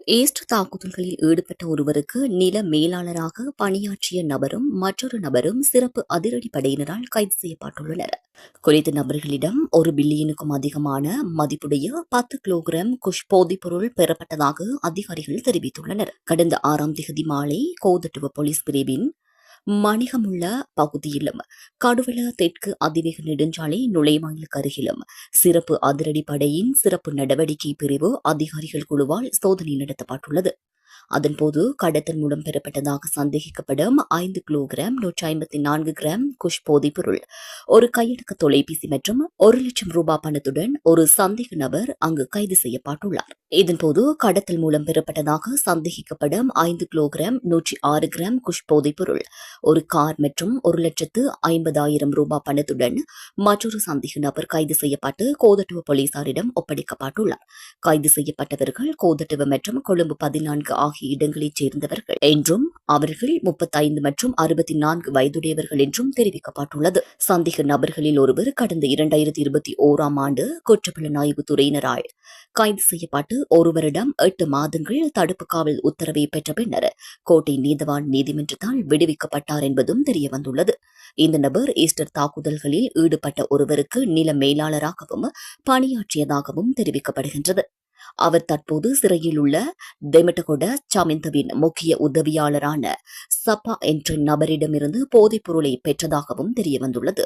Easter தாக்குதல்களில் ஈடுபட்ட ஒருவருக்கு நில மேலாளராக பணியாற்றிய நபரும் மற்றொரு நபரும் சிறப்பு அதிரடிப்படையினரால் கைது செய்யப்பட்டுள்ளனர். குறித்த நபர்களிடம் 1 பில்லியனுக்கும் அதிகமான மதிப்புடைய 10 கிலோகிராம் குஷ் போதைப்பொருள் பெறப்பட்டதாக அதிகாரிகள் தெரிவித்துள்ளனர். கடந்த 6ஆம் தேதி மாலை கோதட்டுவ போலீஸ் பிரிவின் மணிகமுள்ள பகுதியிலும் கடுவல தெற்கு அதிவேக நெடுஞ்சாலை நுழைவாயிலுக்கு அருகிலும் சிறப்பு அதிரடிப்படையின் சிறப்பு நடவடிக்கை பிரிவு அதிகாரிகள் குழுவால் சோதனை நடத்தப்பட்டுள்ளது. அதன்போது கடத்தல் மூலம் பெறப்பட்டதாக சந்தேகிக்கப்படும் 5 கிலோகிராம் 154 கிராம் குஷ் போதைப்பொருள், ஒரு கையடக்க தொலைபேசி மற்றும் 1 லட்சம் ரூபாய் பணத்துடன் ஒரு சந்தேக நபர் அங்கு கைது செய்யப்பட்டுள்ளார். இதன்போது கடத்தல் மூலம் பெறப்பட்டதாக சந்தேகிக்கப்படும் 5 கிலோகிராம் 106 கிராம் குஷ் போதைப்பொருள், ஒரு கார் மற்றும் 1,50,000 ரூபாய் பணத்துடன் மற்றொரு சந்தேக நபர் கைது செய்யப்பட்டு கோதட்டுவ போலீசாரிடம் ஒப்படைக்கப்பட்டுள்ளார். கைது செய்யப்பட்டவர்கள் கோதட்டுவ மற்றும் கொழும்பு 14 ஆகிய இடங்களைச் சேர்ந்தவர்கள் என்றும் அவர்கள் 35 மற்றும் 64 வயதுடையவர்கள் என்றும் தெரிவிக்கப்பட்டுள்ளது. சந்தேக நபர்களில் ஒருவர் கடந்த 2021ஆம் ஆண்டு குற்றப்புலனாய்வு துறையினரால் கைது செய்யப்பட்டு 1 வருடம் 8 மாதங்கள் தடுப்பு காவல் உத்தரவை பெற்ற பின்னர் கோட்டை நீதவான் நீதிமன்றத்தால் விடுவிக்கப்பட்டார் என்பதும் தெரியவந்துள்ளது. இந்த நபர் ஈஸ்டர் தாக்குதல்களில் ஈடுபட்ட ஒருவருக்கு நில மேலாளராகவும் பணியாற்றியதாகவும் தெரிவிக்கப்படுகின்றது. அவர் தற்போது சிறையில் உள்ள தெமட்டகொட சமிந்தவின் முக்கிய உதவியாளரான சப்பா என்ற நபரிடமிருந்து போதைப் பொருளை பெற்றதாகவும் தெரியவந்துள்ளது.